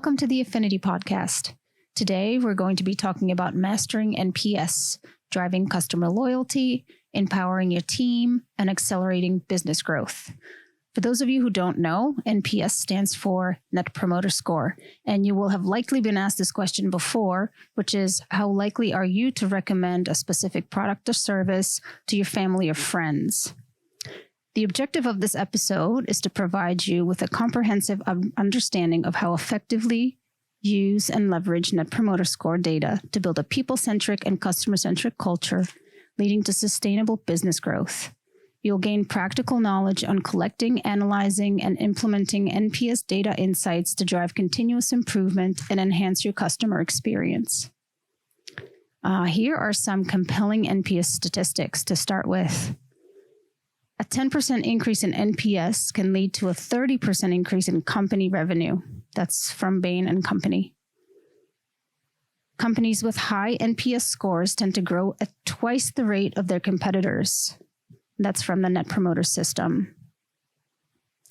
Welcome to the Affinity Podcast. Today, we're going to be talking about mastering NPS, driving customer loyalty, empowering your team, and accelerating business growth. For those of you who don't know, NPS stands for Net Promoter Score, and you will have likely been asked this question before, which is how likely are you to recommend a specific product or service to your family or friends? The objective of this episode is to provide you with a comprehensive understanding of how effectively use and leverage Net Promoter Score data to build a people-centric and customer-centric culture, leading to sustainable business growth. You'll gain practical knowledge on collecting, analyzing, and implementing NPS data insights to drive continuous improvement and enhance your customer experience. Here are some compelling NPS statistics to start with. A 10% increase in NPS can lead to a 30% increase in company revenue. That's from Bain & Company. Companies with high NPS scores tend to grow at twice the rate of their competitors. That's from the Net Promoter System.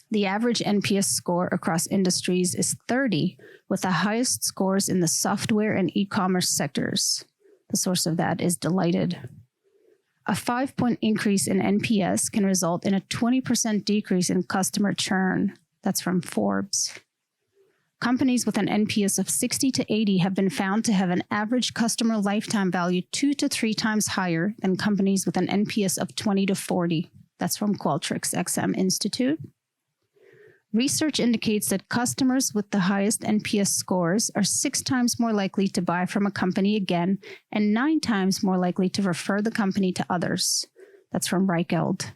The average NPS score across industries is 30, with the highest scores in the software and e-commerce sectors. The source of that is Delighted. A 5-point increase in NPS can result in a 20% decrease in customer churn. That's from Forbes. Companies with an NPS of 60 to 80 have been found to have an average customer lifetime value 2 to 3 times higher than companies with an NPS of 20 to 40. That's from Qualtrics XM Institute. Research indicates that customers with the highest NPS scores are 6 times more likely to buy from a company again and 9 times more likely to refer the company to others. That's from Reichheld.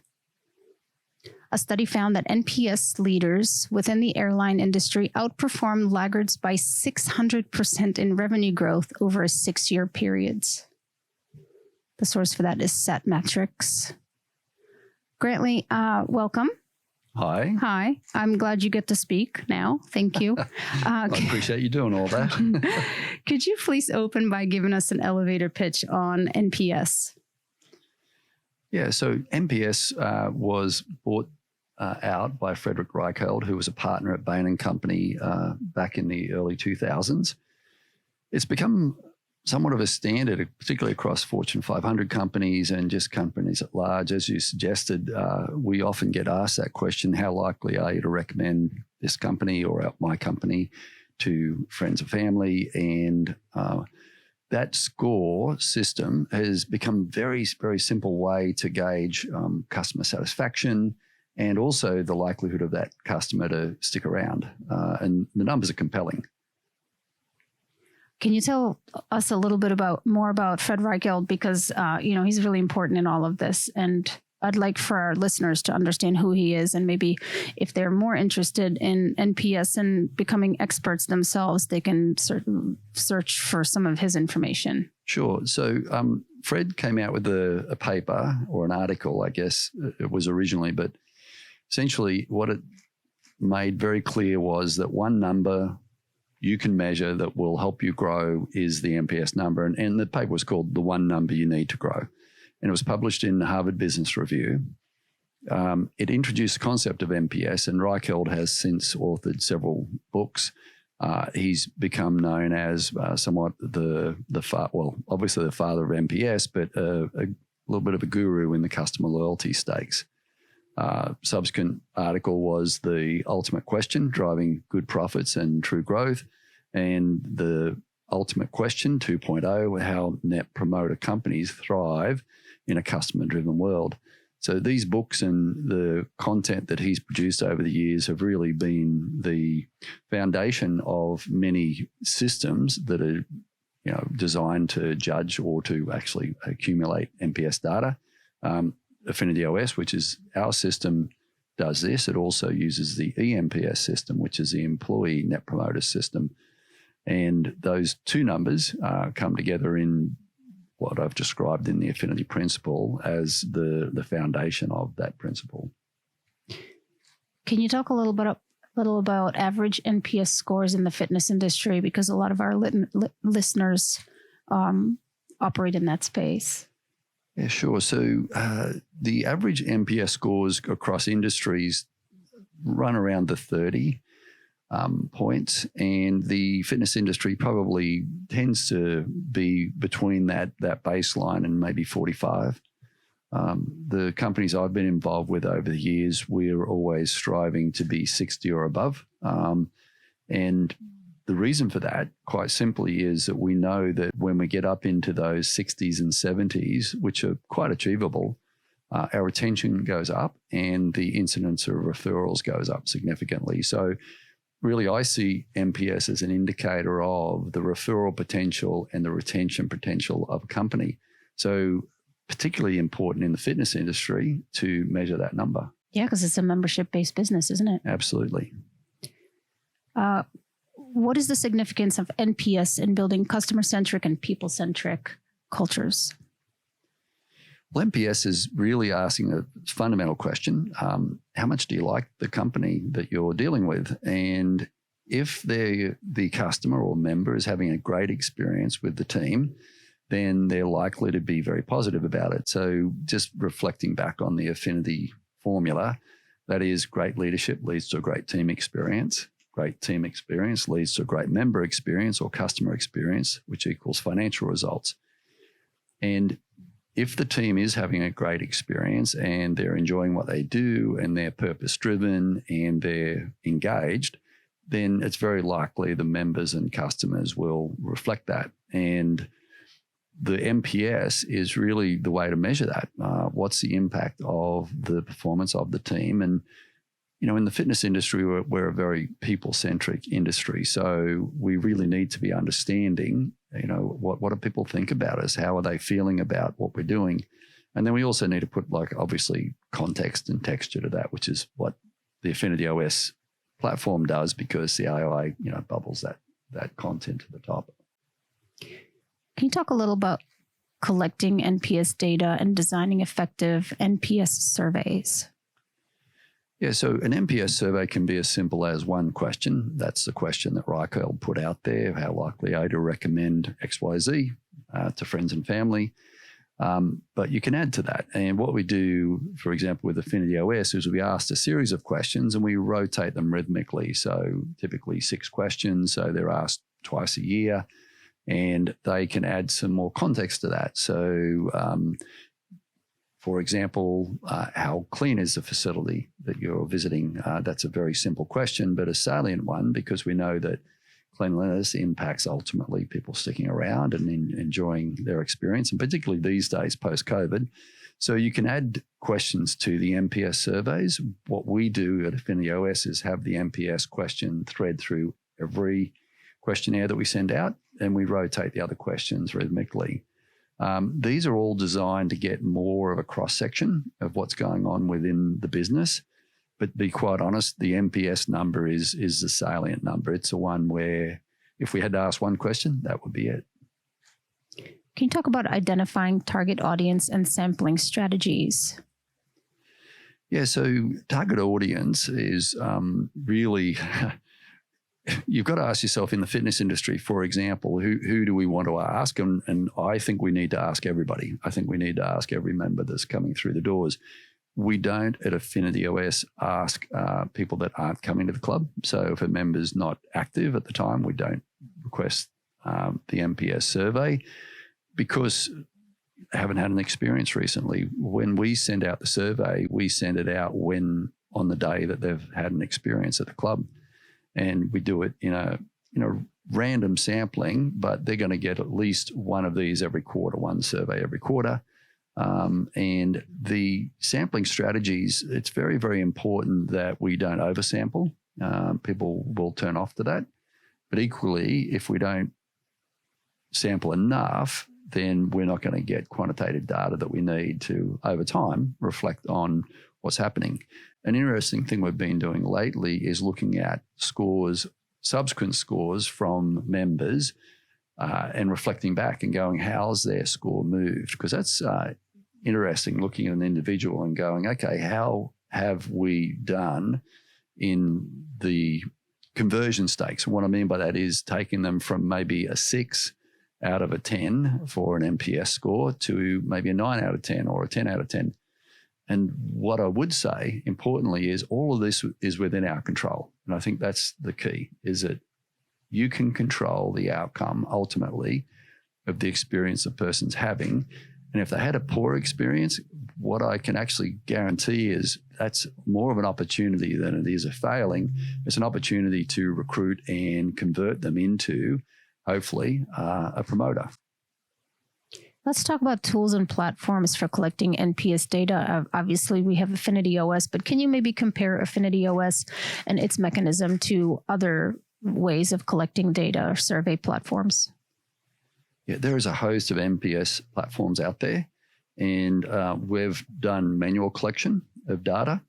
A study found that NPS leaders within the airline industry outperformed laggards by 600% in revenue growth over a 6-year period. The source for that is Satmetrics. Grantley, welcome. Hi. Hi. I'm glad you get to speak now. Thank you. I appreciate you doing all that. Could you please open by giving us an elevator pitch on NPS? Yeah, so NPS was bought out by Frederick Reichheld, who was a partner at Bain & Company back in the early 2000s. It's become somewhat of a standard, particularly across Fortune 500 companies and just companies at large. As you suggested, we often get asked that question, how likely are you to recommend this company or my company to friends or family? And that score system has become a very, very simple way to gauge customer satisfaction and also the likelihood of that customer to stick around. And the numbers are compelling. Can you tell us a little bit more about Fred Reichheld? Because, he's really important in all of this. And I'd like for our listeners to understand who he is. And maybe if they're more interested in NPS and becoming experts themselves, they can search for some of his information. Sure. So Fred came out with a paper or an article, I guess it was originally. But essentially what it made very clear was that one number you can measure that will help you grow is the NPS number. And the paper was called The One Number You Need to Grow. And it was published in the Harvard Business Review. It introduced the concept of NPS, and Reichheld has since authored several books. He's become known as somewhat obviously the father of NPS, but a little bit of a guru in the customer loyalty stakes. Subsequent article was The Ultimate Question, Driving Good Profits and True Growth, and The Ultimate Question 2.0, How Net Promoter Companies Thrive in a Customer-Driven World. So these books and the content that he's produced over the years have really been the foundation of many systems that are designed to judge or to actually accumulate NPS data. Affinity OS, which is our system, does this. It also uses the eNPS system, which is the Employee Net Promoter System. And those two numbers come together in what I've described in the Affinity Principle as the foundation of that principle. Can you talk a little about average NPS scores in the fitness industry? Because a lot of our listeners operate in that space. Yeah, sure. So the average NPS scores across industries run around the 30. points, and the fitness industry probably tends to be between that baseline and maybe 45. The companies I've been involved with over the years, we're always striving to be 60 or above. And the reason for that, quite simply, is that we know that when we get up into those 60s and 70s, which are quite achievable, our retention goes up and the incidence of referrals goes up significantly. So really, I see NPS as an indicator of the referral potential and the retention potential of a company. So particularly important in the fitness industry to measure that number. Yeah, because it's a membership-based business, isn't it? Absolutely. What is the significance of NPS in building customer-centric and people-centric cultures? Well, NPS is really asking a fundamental question. How much do you like the company that you're dealing with? And if the customer or member is having a great experience with the team, then they're likely to be very positive about it. So just reflecting back on the AFFINITY formula, that is, great leadership leads to a great team experience. Great team experience leads to a great member experience or customer experience, which equals financial results. And if the team is having a great experience and they're enjoying what they do and they're purpose-driven and they're engaged, then it's very likely the members and customers will reflect that. And the NPS is really the way to measure that. What's the impact of the performance of the team? And in the fitness industry, we're a very people-centric industry. So we really need to be understanding, what do people think about us? How are they feeling about what we're doing? And then we also need to put, obviously, context and texture to that, which is what the AFFINITY OS platform does, because the AI, bubbles that content to the top. Can you talk a little about collecting NPS data and designing effective NPS surveys? Yeah, so an NPS survey can be as simple as one question. That's the question that Raquel put out there. How likely are you to recommend XYZ to friends and family? But you can add to that. And what we do, for example, with AFFINITY OS is we ask a series of questions and we rotate them rhythmically. So typically 6 questions. So they're asked twice a year and they can add some more context to that. So, for example, how clean is the facility that you're visiting? That's a very simple question, but a salient one, because we know that cleanliness impacts ultimately people sticking around and enjoying their experience, and particularly these days post-COVID. So you can add questions to the NPS surveys. What we do at AFFINITY OS is have the NPS question thread through every questionnaire that we send out, and we rotate the other questions rhythmically. These are all designed to get more of a cross-section of what's going on within the business. But to be quite honest, the NPS number is the salient number. It's the one where if we had to ask one question, that would be it. Can you talk about identifying target audience and sampling strategies? Yeah, so target audience is really... You've got to ask yourself in the fitness industry, for example, who do we want to ask? And I think we need to ask everybody. I think we need to ask every member that's coming through the doors. We don't at AFFINITY OS ask people that aren't coming to the club. So if a member's not active at the time, we don't request the NPS survey because I haven't had an experience recently. When we send out the survey, we send it out on the day that they've had an experience at the club. And we do it in a random sampling, but they're going to get at least one of these every quarter, one survey every quarter. And the sampling strategies, it's very, very important that we don't oversample. People will turn off to that. But equally, if we don't sample enough, then we're not going to get quantitative data that we need to, over time, reflect on what's happening. An interesting thing we've been doing lately is looking at scores, subsequent scores from members and reflecting back and going, how's their score moved? Because that's interesting, looking at an individual and going, okay, how have we done in the conversion stakes? And what I mean by that is taking them from maybe a 6 out of a 10 for an NPS score to maybe a 9 out of 10 or a 10 out of 10. And what I would say, importantly, is all of this is within our control. And I think that's the key, is that you can control the outcome ultimately of the experience a person's having. And if they had a poor experience, what I can actually guarantee is that's more of an opportunity than it is a failing. It's an opportunity to recruit and convert them into, hopefully, a promoter. Let's talk about tools and platforms for collecting NPS data. Obviously, we have Affinity OS, but can you maybe compare Affinity OS and its mechanism to other ways of collecting data or survey platforms? Yeah, there is a host of NPS platforms out there, and we've done manual collection of data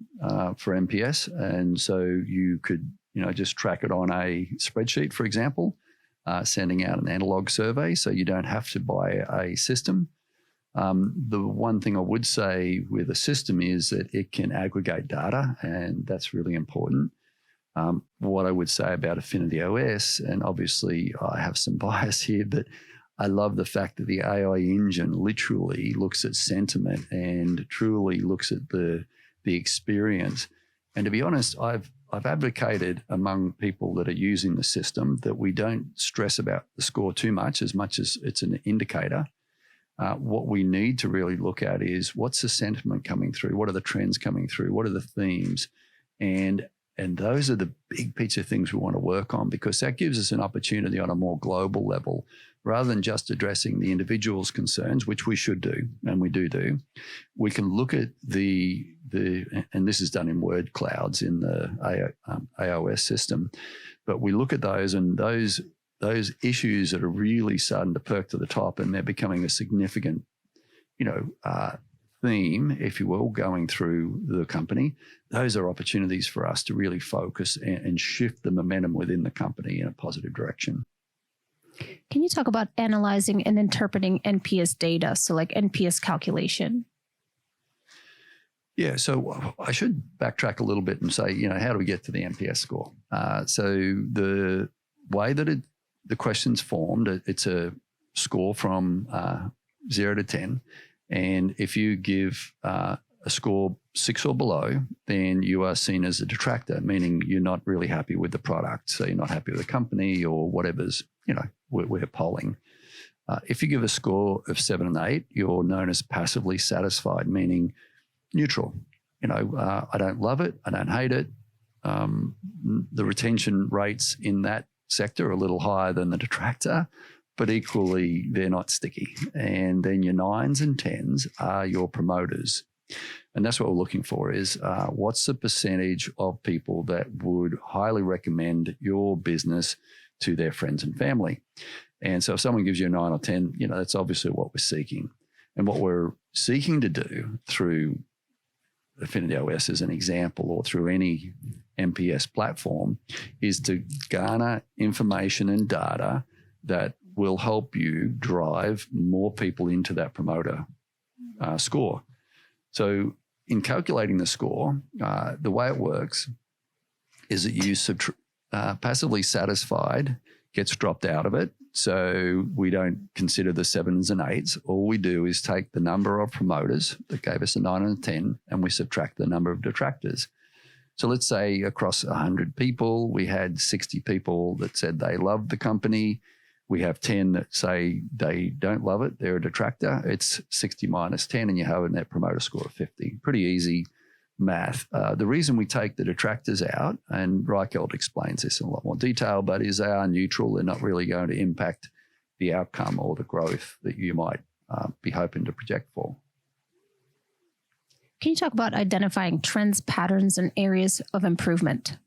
for NPS, and so you could, just track it on a spreadsheet, for example. Sending out an analog survey, so you don't have to buy a system. The one thing I would say with a system is that it can aggregate data, and that's really important. What I would say about Affinity OS, and obviously I have some bias here, but I love the fact that the AI engine literally looks at sentiment and truly looks at the experience. And to be honest, I've advocated among people that are using the system that we don't stress about the score too much as it's an indicator. What we need to really look at is what's the sentiment coming through? What are the trends coming through? What are the themes? And those are the big picture things we want to work on, because that gives us an opportunity on a more global level, rather than just addressing the individual's concerns, which we should do, and we do. We can look at and this is done in word clouds in the AOS system, but we look at those, and those issues that are really starting to perk to the top, and they're becoming a significant, theme, if you will, going through the company. Those are opportunities for us to really focus and shift the momentum within the company in a positive direction. Can you talk about analyzing and interpreting NPS data? So like NPS calculation. Yeah, so I should backtrack a little bit and say, how do we get to the NPS score? So the way that the question's formed, it's a score from 0 to 10. And if you give a score 6 or below, then you are seen as a detractor, meaning you're not really happy with the product. So you're not happy with the company or whatever's, we're polling. If you give a score of 7 and 8, you're known as passively satisfied, meaning neutral. I don't love it. I don't hate it. The retention rates in that sector are a little higher than the detractor, but equally they're not sticky. And then your 9s and 10s are your promoters. And that's what we're looking for, is what's the percentage of people that would highly recommend your business to their friends and family. And so if someone gives you a 9 or 10, that's obviously what we're seeking. And what we're seeking to do through Affinity OS as an example, or through any NPS platform, is to garner information and data that will help you drive more people into that promoter score. So in calculating the score, the way it works is that you passively satisfied gets dropped out of it. So we don't consider the 7s and 8s. All we do is take the number of promoters that gave us a 9 and a 10, and we subtract the number of detractors. So let's say across 100 people, we had 60 people that said they loved the company. We have 10 that say they don't love it, they're a detractor. It's 60 minus 10, and you have a net promoter score of 50. Pretty easy math. The reason we take the detractors out, and Reichelt explains this in a lot more detail, but is they are neutral. They're not really going to impact the outcome or the growth that you might be hoping to project for. Can you talk about identifying trends, patterns, and areas of improvement?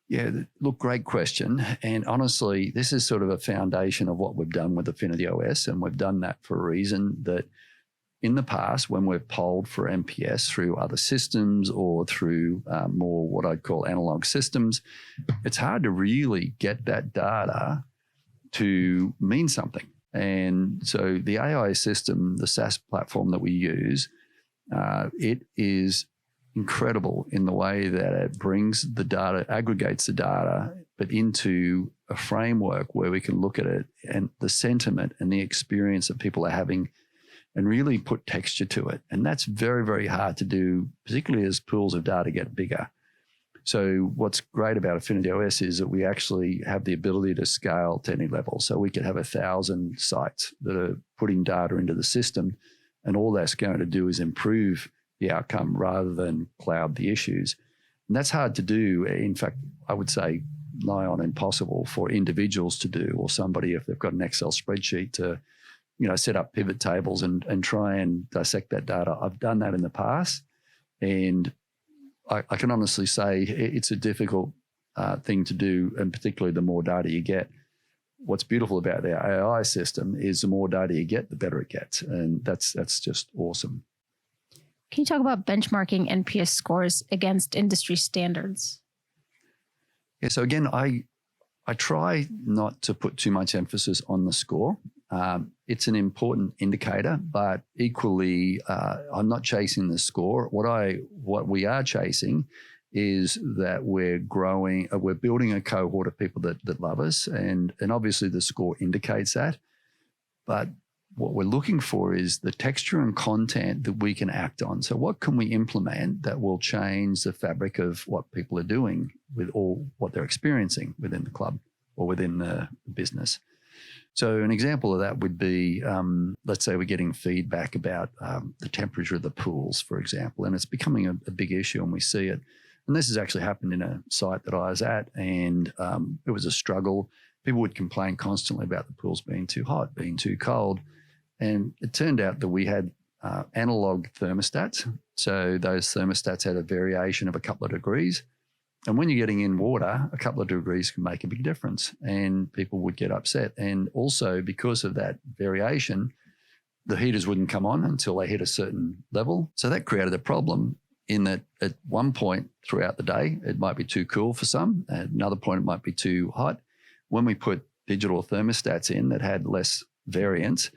Yeah, look, great question. And honestly, this is sort of a foundation of what we've done with Affinity OS, and we've done that for a reason. That in the past, when we've polled for NPS through other systems or through more what I'd call analog systems, it's hard to really get that data to mean something. And so the AI system, the SaaS platform that we use, it is incredible in the way that it brings the data, aggregates the data, but into a framework where we can look at it and the sentiment and the experience that people are having and really put texture to it. And that's very, very hard to do, particularly as pools of data get bigger. So what's great about Affinity OS is that we actually have the ability to scale to any level. So we could have 1,000 sites that are putting data into the system, and all that's going to do is improve the outcome rather than cloud the issues. And that's hard to do. In fact, I would say nigh on impossible for individuals to do, or somebody, if they've got an Excel spreadsheet, to set up pivot tables and try and dissect that data. I've done that in the past, and I can honestly say it's a difficult thing to do, and particularly the more data you get. What's beautiful about the AI system is the more data you get, the better it gets, and that's just awesome. Can you talk about benchmarking NPS scores against industry standards? Yeah, so again, I try not to put too much emphasis on the score. It's an important indicator, but equally, I'm not chasing the score. What we are chasing is that we're growing, we're building a cohort of people that love us, and obviously the score indicates that. But what we're looking for is the texture and content that we can act on. So what can we implement that will change the fabric of what people are doing with all what they're experiencing within the club or within the business? So an example of that would be, let's say we're getting feedback about the temperature of the pools, for example, and it's becoming a big issue, and we see it. And this has actually happened in a site that I was at, and it was a struggle. People would complain constantly about the pools being too hot, being too cold. And it turned out that we had analog thermostats. So those thermostats had a variation of a couple of degrees. And when you're getting in water, a couple of degrees can make a big difference, and people would get upset. And also because of that variation, the heaters wouldn't come on until they hit a certain level. So that created a problem in that at one point throughout the day, it might be too cool for some. At another point, it might be too hot. When we put digital thermostats in that had less variance,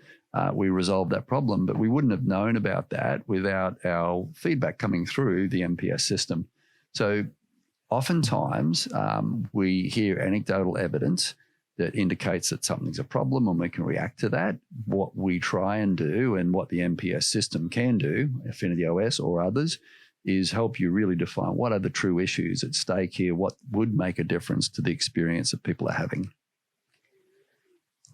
we resolved that problem, but we wouldn't have known about that without our feedback coming through the NPS system. So oftentimes we hear anecdotal evidence that indicates that something's a problem and we can react to that. What we try and do, and what the NPS system can do, Affinity OS or others, is help you really define what are the true issues at stake here, what would make a difference to the experience that people are having.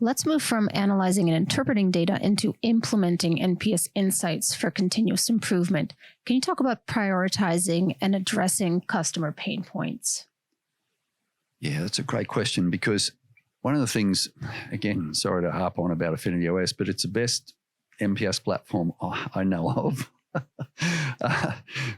Let's move from analyzing and interpreting data into implementing NPS insights for continuous improvement. Can you talk about prioritizing and addressing customer pain points? Yeah, that's a great question, because one of the things, again, sorry to harp on about Affinity OS, but it's the best NPS platform I know of.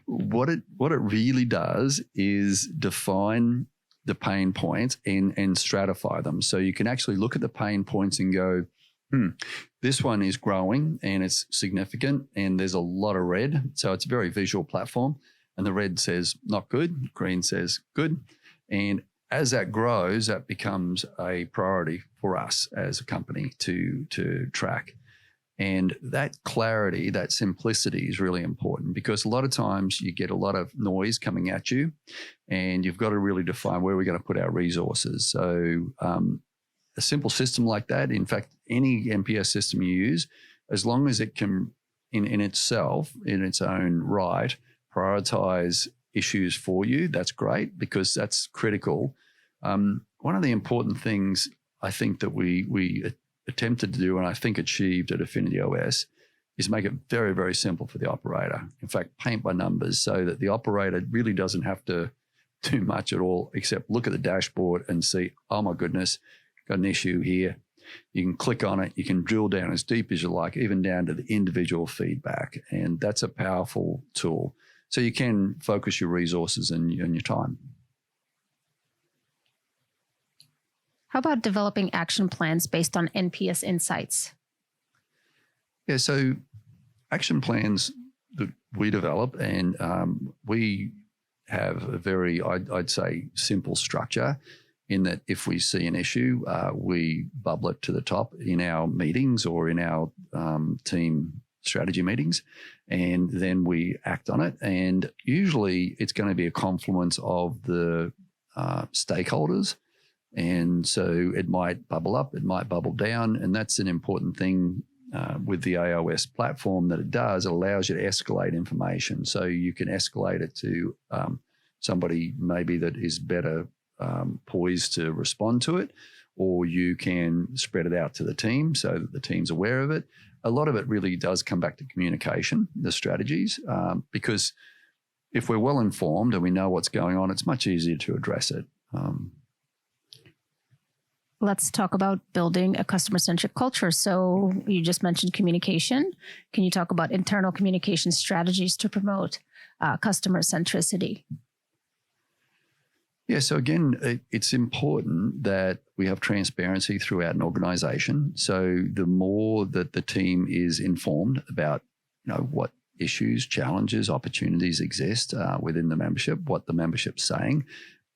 What it really does is define the pain points and stratify them. So you can actually look at the pain points and go, this one is growing and it's significant and there's a lot of red. So it's a very visual platform, and the red says not good, green says good. And as that grows, that becomes a priority for us as a company to track. And that clarity, that simplicity is really important, because a lot of times you get a lot of noise coming at you, and you've got to really define where we're going to put our resources. So a simple system like that, in fact, any NPS system you use, as long as it can, in itself, in its own right, prioritize issues for you, that's great, because that's critical. One of the important things I think that we attempted to do, and I think achieved at Affinity OS, is make it very, very simple for the operator. In fact, paint by numbers, so that the operator really doesn't have to do much at all except look at the dashboard and see, oh my goodness, got an issue here. You can click on it. You can drill down as deep as you like, even down to the individual feedback. And that's a powerful tool. So you can focus your resources and your time. How about developing action plans based on NPS insights? Yeah, so action plans that we develop, and we have a very, I'd say, simple structure, in that if we see an issue, we bubble it to the top in our meetings or in our team strategy meetings, and then we act on it. And usually it's going to be a confluence of the stakeholders. And so it might bubble up, it might bubble down, and that's an important thing with the AOS platform that it does, it allows you to escalate information. So you can escalate it to somebody maybe that is better poised to respond to it, or you can spread it out to the team so that the team's aware of it. A lot of it really does come back to communication, the strategies, because if we're well informed and we know what's going on, it's much easier to address it. Let's talk about building a customer-centric culture. So you just mentioned communication. Can you talk about internal communication strategies to promote customer centricity? Yeah, so again, it's important that we have transparency throughout an organization. So the more that the team is informed about, what issues, challenges, opportunities exist within the membership, what the membership's saying,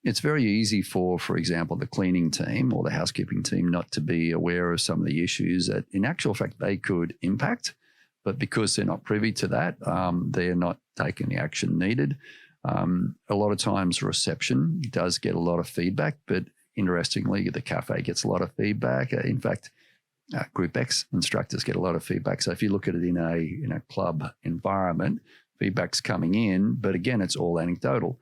it's very easy for example, the cleaning team or the housekeeping team not to be aware of some of the issues that in actual fact they could impact, but because they're not privy to that, they're not taking the action needed. A lot of times reception does get a lot of feedback, but interestingly, the cafe gets a lot of feedback. In fact, Group X instructors get a lot of feedback. So if you look at it in a club environment, feedback's coming in, but again, it's all anecdotal.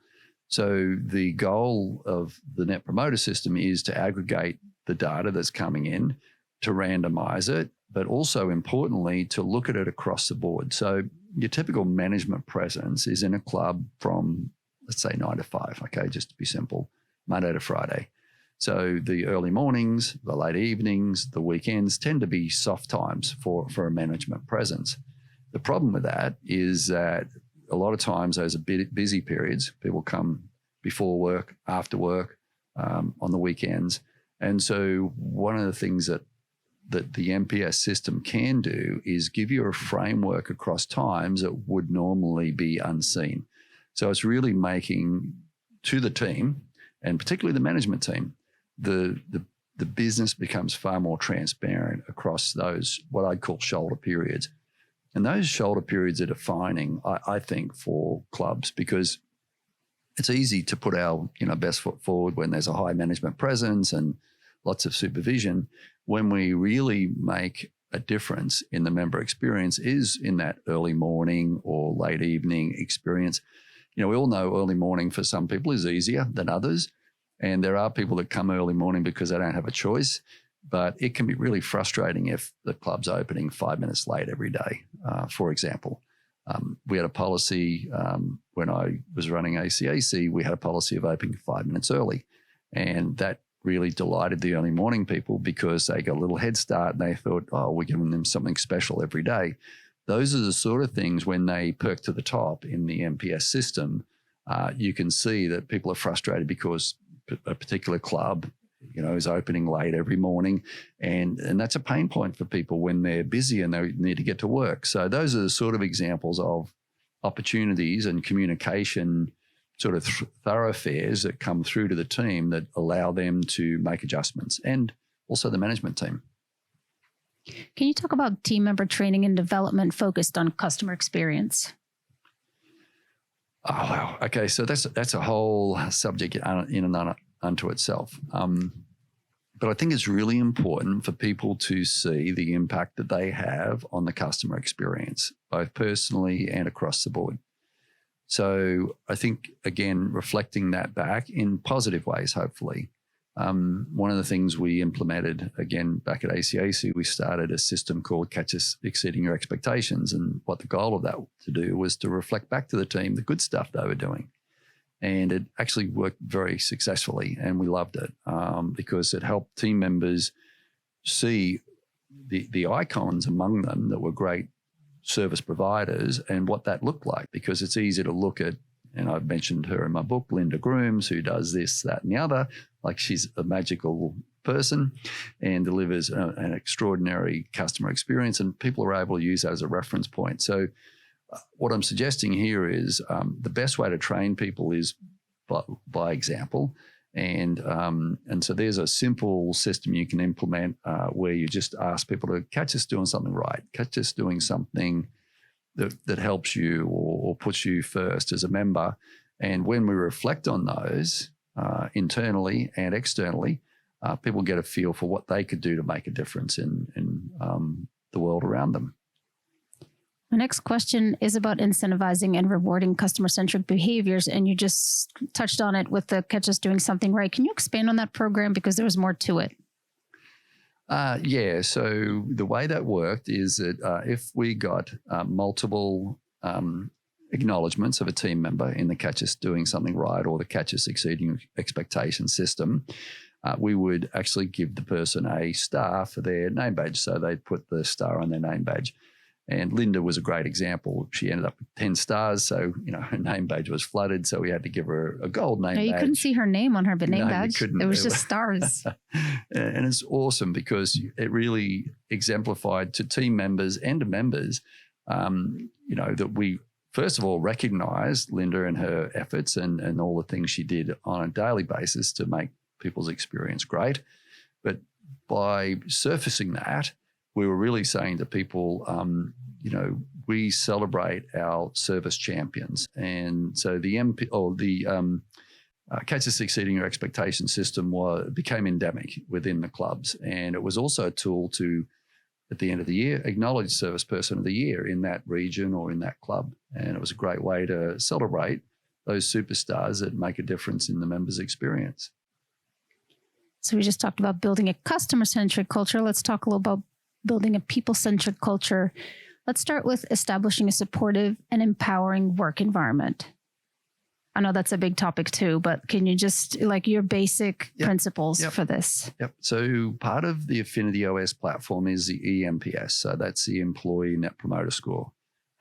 So the goal of the Net Promoter System is to aggregate the data that's coming in, to randomize it, but also importantly, to look at it across the board. So your typical management presence is in a club from, let's say, 9 to 5, okay, just to be simple, Monday to Friday. So the early mornings, the late evenings, the weekends tend to be soft times for a management presence. The problem with that is that a lot of times those are busy periods. People come before work, after work, on the weekends. And so one of the things that the NPS system can do is give you a framework across times that would normally be unseen. So it's really making to the team, and particularly the management team, the business becomes far more transparent across those, what I'd call shoulder periods. And those shoulder periods are defining, I think, for clubs, because it's easy to put our best foot forward when there's a high management presence and lots of supervision. When we really make a difference in the member experience is in that early morning or late evening experience. We all know early morning for some people is easier than others. And there are people that come early morning because they don't have a choice. But it can be really frustrating if the club's opening 5 minutes late every day, for example. We had a policy when I was running ACAC, we had a policy of opening 5 minutes early. And that really delighted the early morning people because they got a little head start and they thought, oh, we're giving them something special every day. Those are the sort of things when they perk to the top in the NPS system, you can see that people are frustrated because a particular club is opening late every morning. And that's a pain point for people when they're busy and they need to get to work. So those are the sort of examples of opportunities and communication sort of thoroughfares that come through to the team that allow them to make adjustments, and also the management team. Can you talk about team member training and development focused on customer experience? Oh, wow. Okay. So that's a whole subject in and unto itself. But I think it's really important for people to see the impact that they have on the customer experience, both personally and across the board. So I think, again, reflecting that back in positive ways, hopefully. One of the things we implemented, again, back at ACAC, we started a system called Catch Us Exceeding Your Expectations. And what the goal of that to do was to reflect back to the team the good stuff they were doing. And it actually worked very successfully, and we loved it because it helped team members see the icons among them that were great service providers and what that looked like, because it's easy to look at, and I've mentioned her in my book, Linda Grooms, who does this, that, and the other, like she's a magical person and delivers an extraordinary customer experience, and people are able to use that as a reference point. So what I'm suggesting here is the best way to train people is by example. And so there's a simple system you can implement where you just ask people to catch us doing something right, catch us doing something that helps you or puts you first as a member. And when we reflect on those internally and externally, people get a feel for what they could do to make a difference in the world around them. My next question is about incentivizing and rewarding customer-centric behaviors, and you just touched on it with the Catch Us Doing Something Right. Can you expand on that program, because there was more to it? Yeah, so the way that worked is that if we got multiple acknowledgements of a team member in the Catch Us Doing Something Right or the Catch Us Exceeding Expectation system, we would actually give the person a star for their name badge. So they'd put the star on their name badge. And Linda was a great example. She ended up with 10 stars. So, her name badge was flooded. So we had to give her a gold name badge. You couldn't see her name on her name badge. You couldn't. It was just stars. And it's awesome because it really exemplified to team members and to members, that we, first of all, recognized Linda and her efforts and all the things she did on a daily basis to make people's experience great. But by surfacing that, we were really saying to people, we celebrate our service champions. And so the Catch Us Exceeding Your Expectation system became endemic within the clubs. And it was also a tool to, at the end of the year, acknowledge Service Person of the Year in that region or in that club. And it was a great way to celebrate those superstars that make a difference in the members' experience. So we just talked about building a customer-centric culture. Let's talk a little about building a people-centric culture. Let's start with establishing a supportive and empowering work environment. I know that's a big topic too, but can you just, your basic principles for this? Yep. So part of the Affinity OS platform is the ENPS. So that's the Employee Net Promoter Score.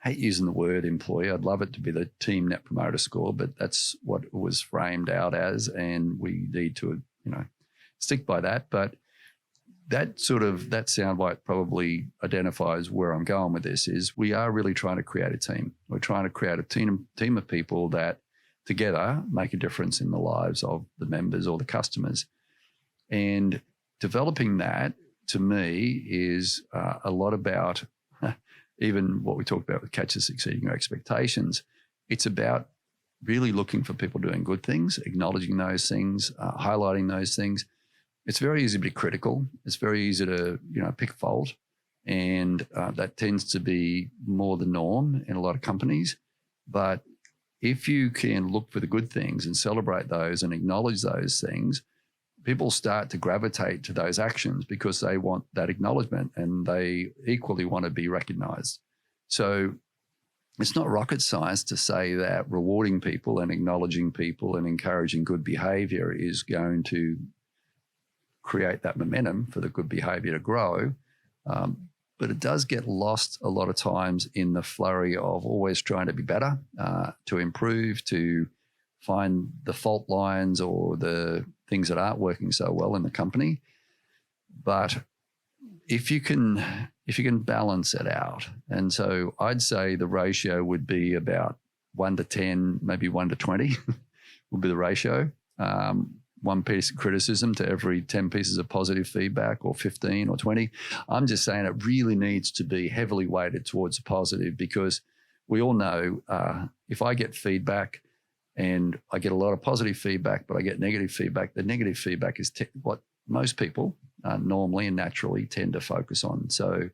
I hate using the word employee. I'd love it to be the Team Net Promoter Score, but that's what it was framed out as. And we need to, stick by that. But that soundbite probably identifies where I'm going with this. Is we are really trying to create a team. We're trying to create a team of people that together make a difference in the lives of the members or the customers. And developing that, to me, is a lot about even what we talked about with Catch Us Exceeding Your Expectations. It's about really looking for people doing good things, acknowledging those things, highlighting those things. It's very easy to be critical. It's very easy to, pick fault. And that tends to be more the norm in a lot of companies. But if you can look for the good things and celebrate those and acknowledge those things, people start to gravitate to those actions because they want that acknowledgement and they equally want to be recognized. So it's not rocket science to say that rewarding people and acknowledging people and encouraging good behavior is going to create that momentum for the good behavior to grow. But it does get lost a lot of times in the flurry of always trying to be better, to improve, to find the fault lines or the things that aren't working so well in the company. But if you can balance it out, and so I'd say the ratio would be about 1 to 10, maybe 1 to 20 would be the ratio. One piece of criticism to every 10 pieces of positive feedback, or 15 or 20. I'm just saying it really needs to be heavily weighted towards the positive, because we all know if I get feedback and I get a lot of positive feedback, but I get negative feedback, the negative feedback is what most people normally and naturally tend to focus on. So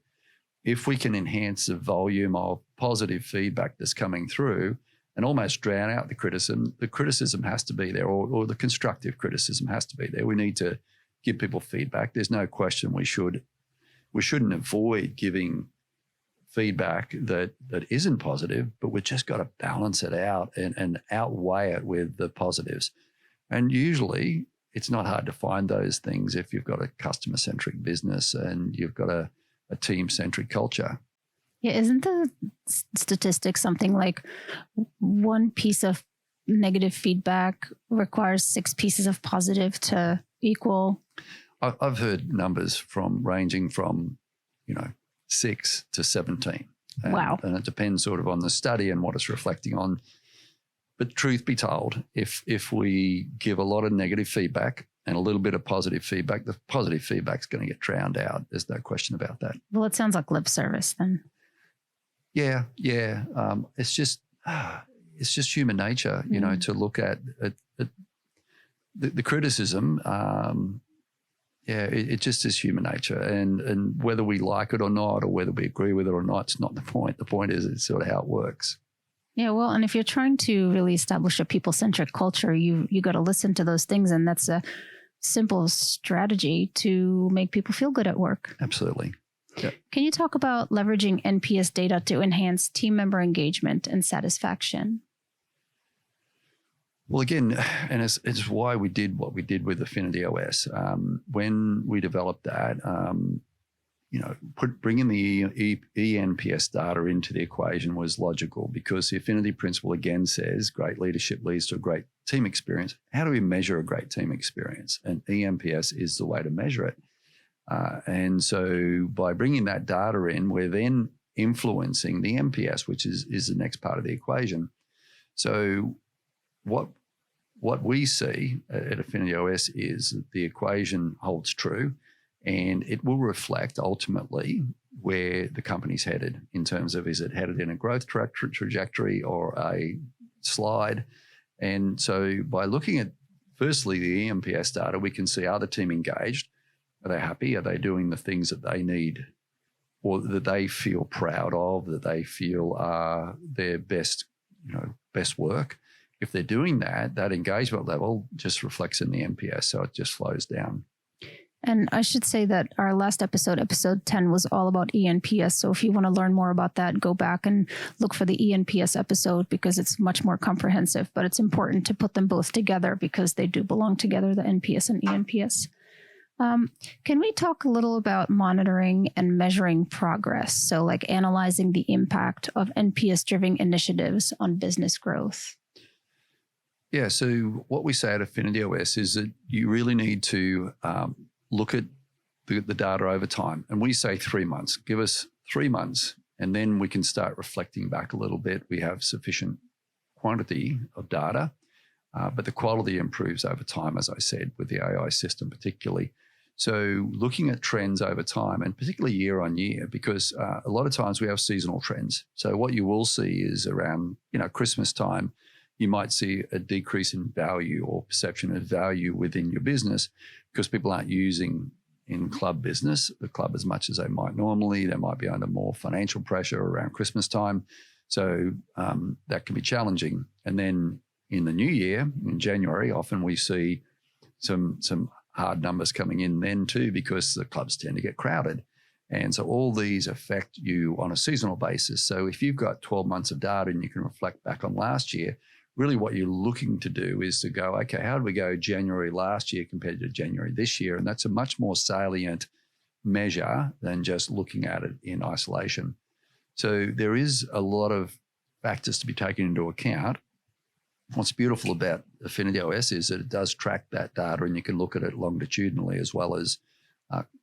if we can enhance the volume of positive feedback that's coming through and almost drown out the criticism has to be there, or the constructive criticism has to be there. We need to give people feedback. There's no question we shouldn't avoid giving feedback that isn't positive, but we've just got to balance it out and outweigh it with the positives. And usually it's not hard to find those things if you've got a customer-centric business and you've got a team-centric culture. Yeah, isn't the statistic something like one piece of negative feedback requires 6 pieces of positive to equal? I've heard numbers ranging from 6 to 17. Wow. And it depends sort of on the study and what it's reflecting on. But truth be told, if we give a lot of negative feedback and a little bit of positive feedback, the positive feedback's going to get drowned out. There's no question about that. Well, it sounds like lip service then. Yeah. It's just human nature, to look at the criticism. Yeah, it just is human nature. And whether we like it or not, or whether we agree with it or not, it's not the point. The point is it's sort of how it works. Yeah, well, and if you're trying to really establish a people-centric culture, you got to listen to those things, and that's a simple strategy to make people feel good at work. Absolutely. Yep. Can you talk about leveraging NPS data to enhance team member engagement and satisfaction? Well, again, and it's why we did what we did with Affinity OS. When we developed that, bringing the eNPS data into the equation was logical, because the Affinity principle again says great leadership leads to a great team experience. How do we measure a great team experience? And eNPS is the way to measure it. And so by bringing that data in, we're then influencing the NPS, which is the next part of the equation. So what we see at Affinity OS is that the equation holds true, and it will reflect ultimately where the company's headed in terms of, is it headed in a growth trajectory or a slide? And so by looking at firstly the eNPS data, we can see, are the team engaged? Are they happy? Are they doing the things that they need or that they feel proud of, that they feel are their best work? If they're doing that, that engagement level just reflects in the NPS, so it just flows down. And I should say that our last episode 10, was all about eNPS. So if you want to learn more about that, go back and look for the eNPS episode, because it's much more comprehensive. But it's important to put them both together because they do belong together, the NPS and eNPS. Can we talk a little about monitoring and measuring progress? So like analyzing the impact of NPS-driven initiatives on business growth. Yeah, so what we say at Affinity OS is that you really need to look at the data over time. And we say 3 months. Give us 3 months, and then we can start reflecting back a little bit. We have sufficient quantity of data, but the quality improves over time, as I said, with the AI system particularly. So looking at trends over time, and particularly year on year, because a lot of times we have seasonal trends. So what you will see is around Christmas time, you might see a decrease in value or perception of value within your business because people aren't using in club business the club as much as they might normally. They might be under more financial pressure around Christmas time. So that can be challenging. And then in the new year, in January, often we see some hard numbers coming in then too, because the clubs tend to get crowded. And so all these affect you on a seasonal basis. So if you've got 12 months of data and you can reflect back on last year, really what you're looking to do is to go, okay, how did we go January last year compared to January this year? And that's a much more salient measure than just looking at it in isolation. So there is a lot of factors to be taken into account. What's beautiful about Affinity OS is that it does track that data, and you can look at it longitudinally as well as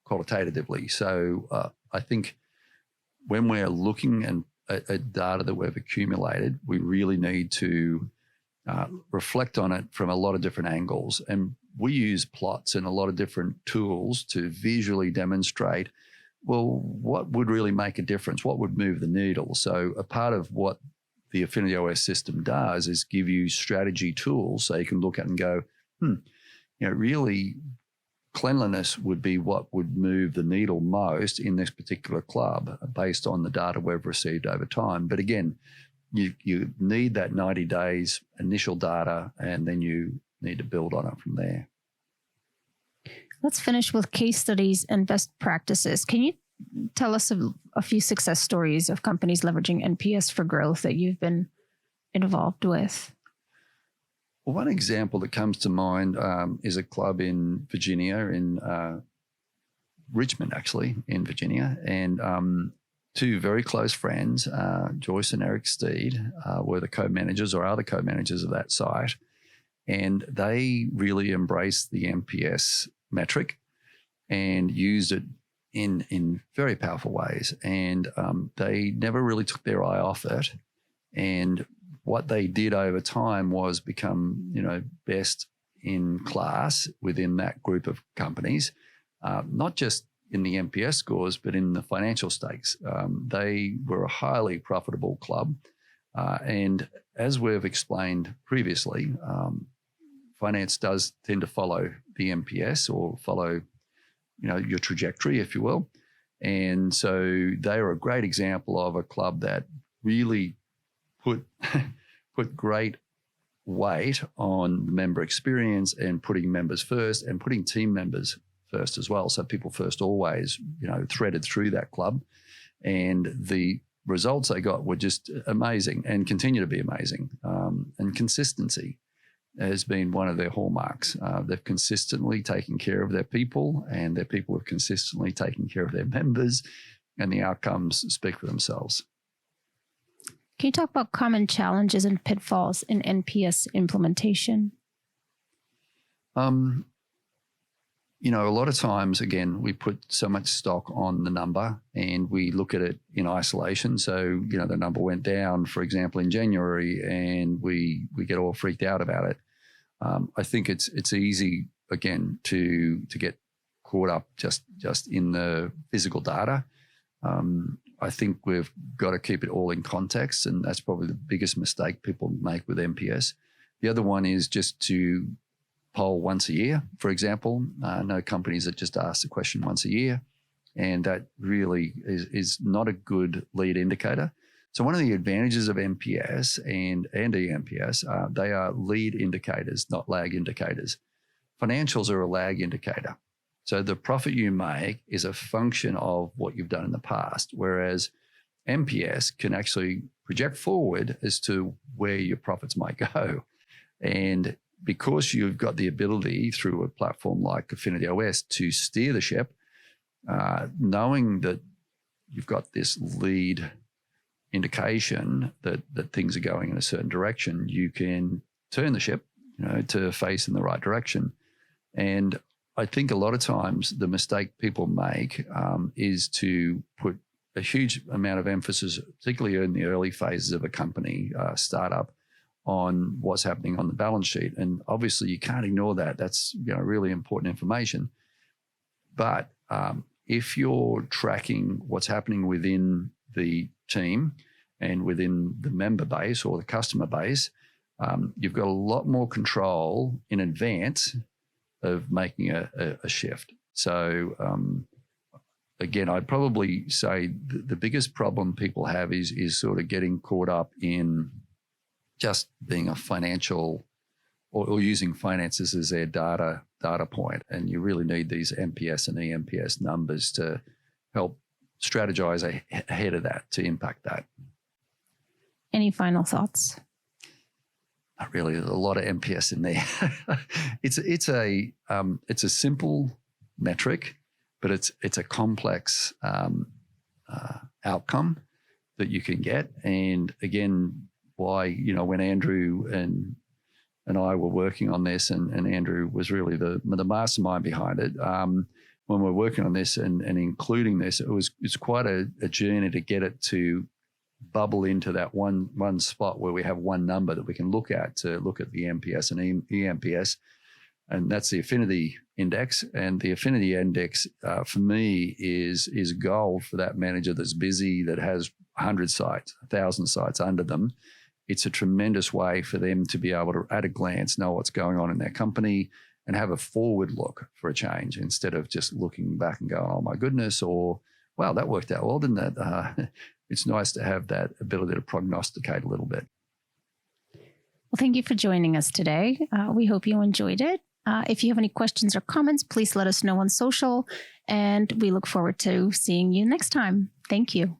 qualitatively. So I think when we're looking at data that we've accumulated, we really need to reflect on it from a lot of different angles. And we use plots and a lot of different tools to visually demonstrate, well, what would really make a difference? What would move the needle? So a part of what the Affinity OS system does is give you strategy tools so you can look at and go, really cleanliness would be what would move the needle most in this particular club based on the data we've received over time. But again, you need that 90 days initial data, and then you need to build on it from there. Let's finish with case studies and best practices. Can you tell us a few success stories of companies leveraging NPS for growth that you've been involved with? Well, one example that comes to mind is a club in Virginia, in Richmond, actually, in Virginia. And two very close friends, Joyce and Eric Steed, were the co-managers or are the co-managers of that site. And they really embraced the NPS metric and used it in very powerful ways. And they never really took their eye off it. And what they did over time was become, best in class within that group of companies, not just in the NPS scores, but in the financial stakes. They were a highly profitable club. And as we've explained previously, finance does tend to follow the NPS or follow your trajectory, if you will. And so they are a great example of a club that really put great weight on member experience and putting members first and putting team members first as well. So people first always, threaded through that club. And the results they got were just amazing and continue to be amazing. And consistency has been one of their hallmarks. They've consistently taken care of their people, and their people have consistently taken care of their members, and the outcomes speak for themselves. Can you talk about common challenges and pitfalls in NPS implementation? A lot of times, again, we put so much stock on the number and we look at it in isolation. So, the number went down, for example, in January, and we get all freaked out about it. I think it's easy, again, to get caught up just in the physical data. I think we've got to keep it all in context, and that's probably the biggest mistake people make with NPS. The other one is just to poll once a year, for example. I know companies that just ask the question once a year, and that really is not a good lead indicator. So one of the advantages of NPS and eNPS, they are lead indicators, not lag indicators. Financials are a lag indicator. So the profit you make is a function of what you've done in the past, whereas NPS can actually project forward as to where your profits might go. And because you've got the ability through a platform like Affinity OS to steer the ship, knowing that you've got this lead indication that things are going in a certain direction, you can turn the ship, to face in the right direction. And I think a lot of times the mistake people make is to put a huge amount of emphasis, particularly in the early phases of a company startup, on what's happening on the balance sheet. And obviously you can't ignore that. That's really important information. But if you're tracking what's happening within the team and within the member base or the customer base, you've got a lot more control in advance of making a shift. So again, I'd probably say the biggest problem people have is sort of getting caught up in just being a financial or using finances as their data point. And you really need these NPS and eNPS numbers to help strategize ahead of that to impact that. Any final thoughts? Not really. There's a lot of NPS in there. It's a simple metric, but it's a complex outcome that you can get. And again, why, when Andrew and I were working on this, and Andrew was really the mastermind behind it. When we're working on this and including this, it's quite a journey to get it to bubble into that one spot where we have one number that we can look at to look at the NPS and eNPS. And that's the Affinity Index. And the Affinity Index, for me, is gold for that manager that's busy, that has 100 sites, 1,000 sites under them. It's a tremendous way for them to be able to, at a glance, know what's going on in their company and have a forward look for a change instead of just looking back and going, oh, my goodness, or, wow, that worked out well, didn't it? It's nice to have that ability to prognosticate a little bit. Well, thank you for joining us today. We hope you enjoyed it. If you have any questions or comments, please let us know on social, and we look forward to seeing you next time. Thank you.